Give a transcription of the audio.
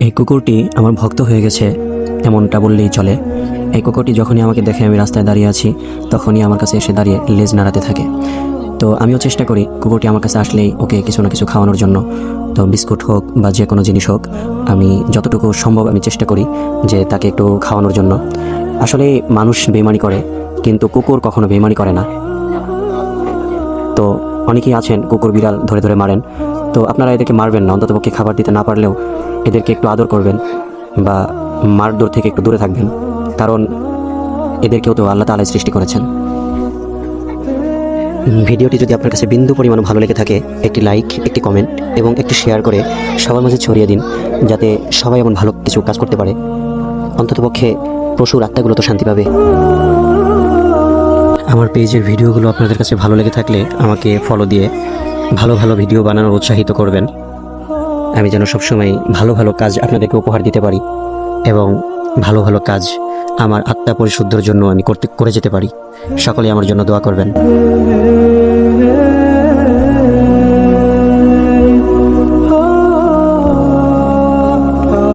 এই কুকুরটি আমার ভক্ত হয়ে গেছে এমনটা বললেই চলে। এই কুকুরটি যখনই আমাকে দেখে আমি রাস্তায় দাঁড়িয়ে আছি তখনই আমার কাছে এসে দাঁড়িয়ে লেজ নাড়াতে থাকে। তো আমিও চেষ্টা করি কুকুরটি আমার কাছে আসলেই ওকে কিছু না কিছু খাওয়ানোর জন্য। তো বিস্কুট হোক বা যে কোনো জিনিস হোক, আমি যতটুকু সম্ভব আমি চেষ্টা করি যে তাকে একটু খাওয়ানোর জন্য। আসলে মানুষ বেইমানি করে, কিন্তু কুকুর কখনো বেইমানি করে না। তো অনেকেই আছেন কুকুর বিড়াল ধরে ধরে মারেন। তো আপনারা এদেরকে মারবেন না, অন্ততপক্ষে খাবার দিতে না পারলেও এদেরকে একটু আদর করবেন বা মারধর থেকে একটু দূরে থাকবেন, কারণ এদেরকেও তো আল্লাহ তাআলাই সৃষ্টি করেছেন। ভিডিওটি যদি আপনার কাছে বিন্দু পরিমাণ ভালো লেগে থাকে, একটি লাইক, একটি কমেন্ট এবং একটি শেয়ার করে সবার মাঝে ছড়িয়ে দিন, যাতে সবাই এমন ভালো কিছু কাজ করতে পারে। অন্ততপক্ষে পশুর আত্মাগুলো তো শান্তি পাবে। আমার পেজের ভিডিওগুলো আপনাদের কাছে ভালো লেগে থাকলে আমাকে ফলো দিয়ে ভালো ভালো ভিডিও বানানোর উৎসাহিত করবেন। আমি যেন সবসময় ভালো ভালো কাজ আপনাদেরকে উপহার দিতে পারি এবং ভালো ভালো কাজ আমার আত্মা পরিশুদ্ধর জন্য আমি করে যেতে পারি। সকলে আমার জন্য দোয়া করবেন।